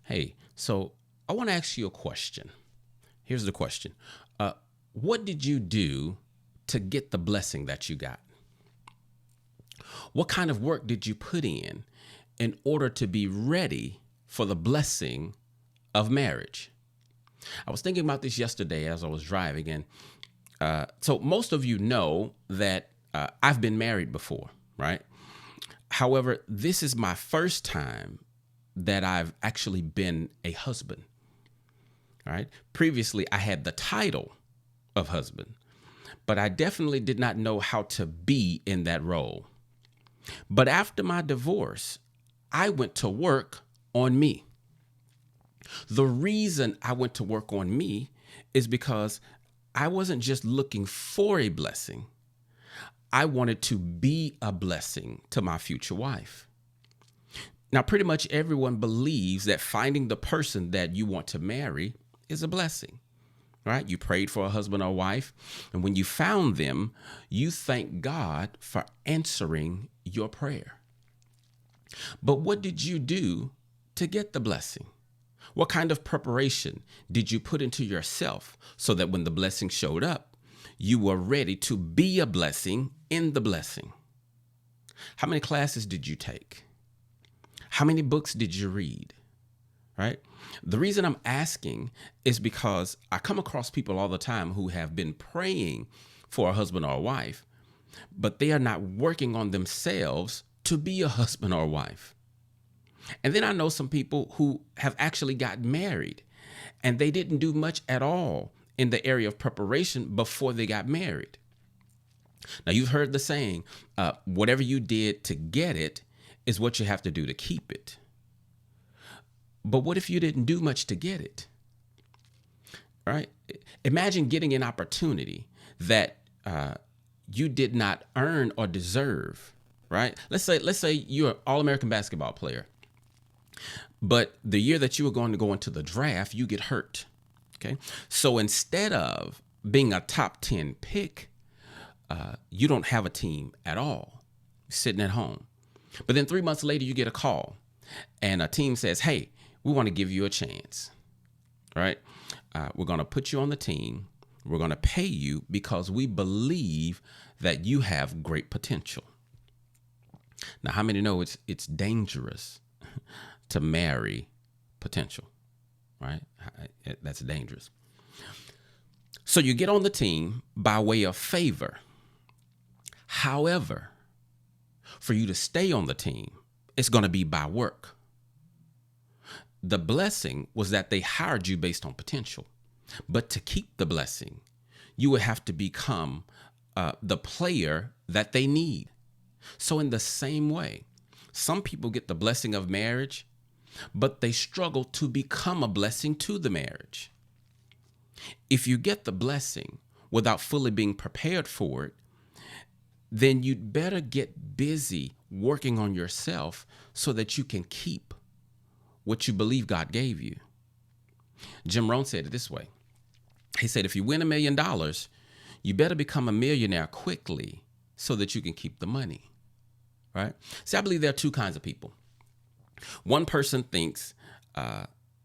Hey, so I want to ask you a question. Here's the question. Uh, what did you do to get the blessing that you got? What kind of work did you put in order to be ready for the blessing of marriage? I was thinking about this yesterday as I was driving, and so most of you know that I've been married before, right? However, this is my first time that I've actually been a husband. All right. Previously, I had the title of husband, but I definitely did not know how to be in that role. But after my divorce, I went to work on me. The reason I went to work on me is because I wasn't just looking for a blessing, I wanted to be a blessing to my future wife. Now, pretty much everyone believes that finding the person that you want to marry is a blessing, right? You prayed for a husband or wife, and when you found them, you thank God for answering your prayer. But what did you do to get the blessing? What kind of preparation did you put into yourself so that when the blessing showed up, you were ready to be a blessing in the blessing? How many classes did you take? How many books did you read? Right? The reason I'm asking is because I come across people all the time who have been praying for a husband or a wife, but they are not working on themselves to be a husband or wife. And then I know some people who have actually got married and they didn't do much at all in the area of preparation before they got married. Now, you've heard the saying, whatever you did to get it is what you have to do to keep it. But what if you didn't do much to get it? Right? Imagine getting an opportunity that you did not earn or deserve. Right? Let's say you're an All-American basketball player, but the year that you were going to go into the draft, you get hurt. Okay, so instead of being a top 10 pick, you don't have a team at all, sitting at home. But then 3 months later, you get a call, and a team says, "Hey, we want to give you a chance. All right, we're going to put you on the team. We're going to pay you because we believe that you have great potential." Now, how many know it's dangerous to marry potential, right? That's dangerous. So you get on the team by way of favor. However, for you to stay on the team, it's going to be by work. The blessing was that they hired you based on potential. But to keep the blessing, you would have to become the player that they need. So in the same way, some people get the blessing of marriage, but they struggle to become a blessing to the marriage. If you get the blessing without fully being prepared for it, then you'd better get busy working on yourself so that you can keep what you believe God gave you. Jim Rohn said it this way. He said, if you win $1 million, you better become a millionaire quickly so that you can keep the money. Right? See, I believe there are two kinds of people. One person thinks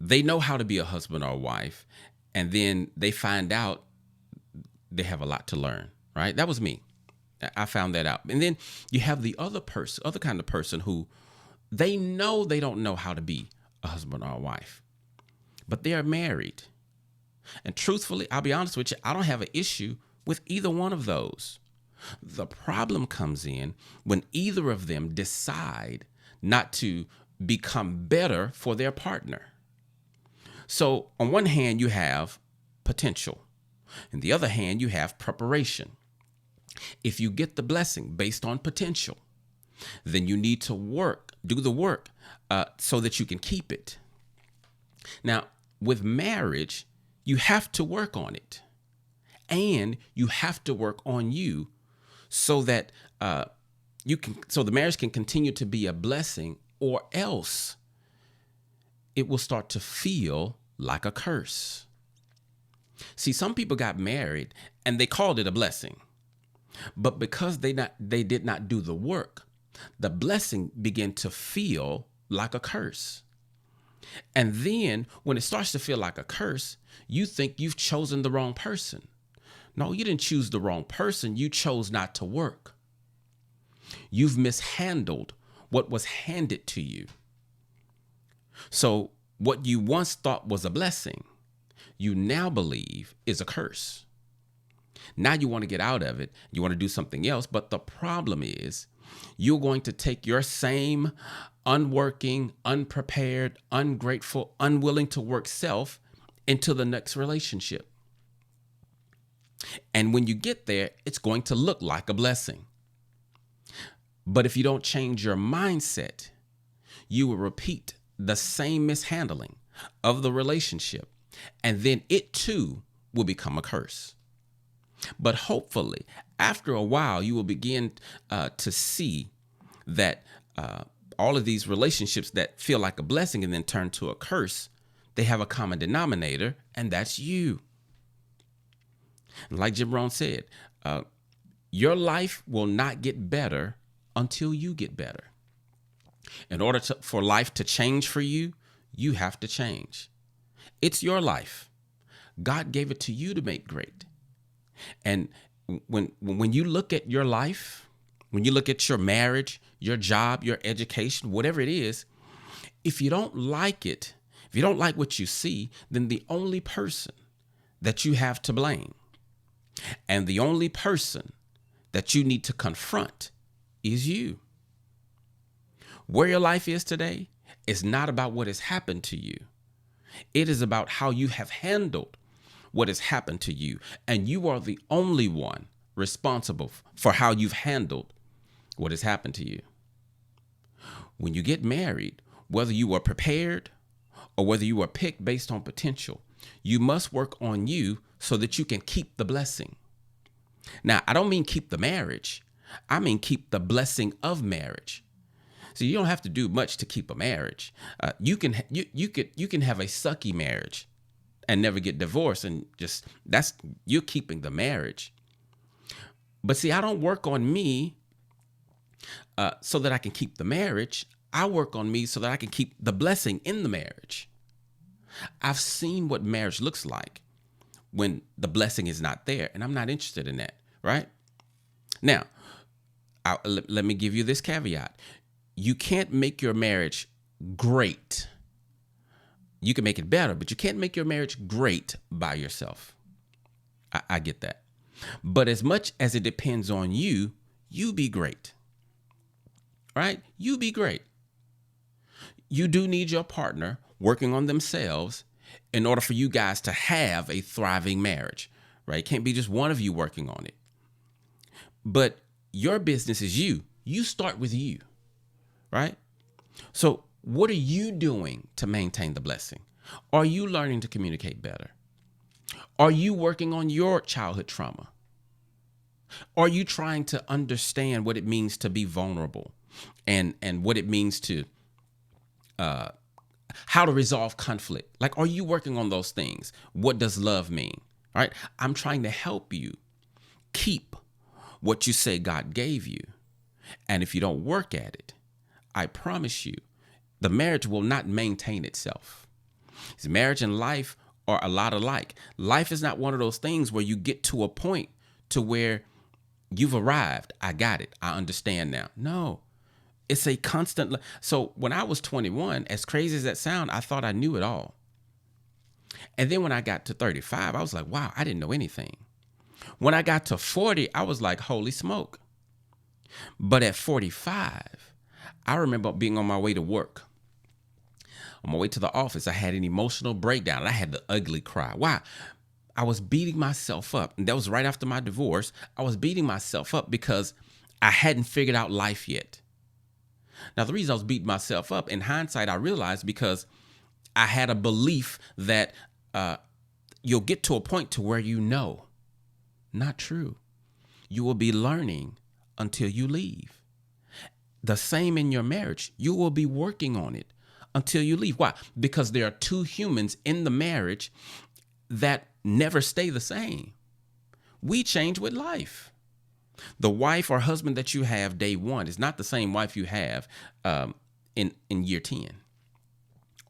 they know how to be a husband or a wife, and then they find out they have a lot to learn. Right? That was me. I found that out. And then you have the other kind of person who they know they don't know how to be a husband or a wife, but they are married. And truthfully, I'll be honest with you, I don't have an issue with either one of those. The problem comes in when either of them decide not to become better for their partner. So on one hand, you have potential. On the other hand, you have preparation. If you get the blessing based on potential, then you need to do the work so that you can keep it. Now, with marriage, you have to work on it, and you have to work on you so that the marriage can continue to be a blessing, or else it will start to feel like a curse. See, some people got married and they called it a blessing, but because they did not do the work, the blessing began to feel like a curse. And then when it starts to feel like a curse, you think you've chosen the wrong person. No, you didn't choose the wrong person. You chose not to work. You've mishandled what was handed to you. So what you once thought was a blessing, you now believe is a curse. Now you want to get out of it. You want to do something else. But the problem is you're going to take your same unworking, unprepared, ungrateful, unwilling to work self into the next relationship. And when you get there, it's going to look like a blessing. But if you don't change your mindset, you will repeat the same mishandling of the relationship, and then it too will become a curse. But hopefully, after a while, you will begin to see that all of these relationships that feel like a blessing and then turn to a curse, they have a common denominator, and that's you. Like Jim Rohn said, your life will not get better until you get better. In order for life to change for you, you have to change. It's your life. God gave it to you to make great. And when you look at your life, when you look at your marriage, your job, your education, whatever it is, if you don't like it, if you don't like what you see, then the only person that you have to blame and the only person that you need to confront is you. Where your life is today is not about what has happened to you. It is about how you have handled what has happened to you. And you are the only one responsible for how you've handled what has happened to you. When you get married, whether you are prepared or whether you are picked based on potential, you must work on you so that you can keep the blessing. Now, I don't mean keep the marriage. I mean keep the blessing of marriage. So you don't have to do much to keep a marriage. You can have a sucky marriage and never get divorced, and you're keeping the marriage. But see, I don't work on me so that I can keep the marriage. I work on me so that I can keep the blessing in the marriage. I've seen what marriage looks like when the blessing is not there, and I'm not interested in that, right? Now, let me give you this caveat. You can't make your marriage great. You can make it better, but you can't make your marriage great by yourself. I get that. But as much as it depends on you, you be great. Right? You be great. You do need your partner working on themselves in order for you guys to have a thriving marriage, right? It can't be just one of you working on it. But your business is you. You start with you, right? So what are you doing to maintain the blessing? Are you learning to communicate better? Are you working on your childhood trauma? Are you trying to understand what it means to be vulnerable and what it means to how to resolve conflict? Like, are you working on those things? What does love mean? All right. I'm trying to help you keep what you say God gave you. And if you don't work at it, I promise you, the marriage will not maintain itself. Marriage and life are a lot alike. Life is not one of those things where you get to a point to where you've arrived. I got it. I understand now. No, it's a constant. So when I was 21, as crazy as that sound, I thought I knew it all. And then when I got to 35, I was like, wow, I didn't know anything. When I got to 40, I was like, holy smoke. But at 45, I remember being on my way to work. On my way to the office, I had an emotional breakdown. I had the ugly cry. Why? I was beating myself up. And that was right after my divorce. I was beating myself up because I hadn't figured out life yet. Now, the reason I was beating myself up, in hindsight, I realized because I had a belief that you'll get to a point to where you know. Not true. You will be learning until you leave. The same in your marriage. You will be working on it until you leave. Why? Because there are two humans in the marriage that never stay the same. We change with life. The wife or husband that you have day one is not the same wife you have in year 10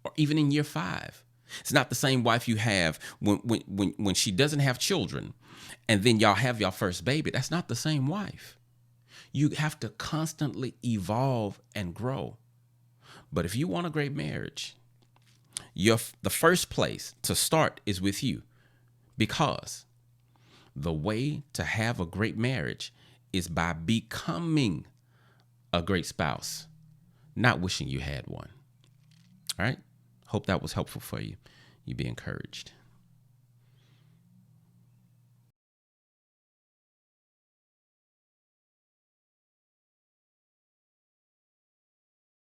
or even in year 5. It's not the same wife you have when she doesn't have children and then y'all have your first baby. That's not the same wife. You have to constantly evolve and grow. But if you want a great marriage, the first place to start is with you, because the way to have a great marriage is by becoming a great spouse, not wishing you had one. All right. Hope that was helpful for you. You be encouraged.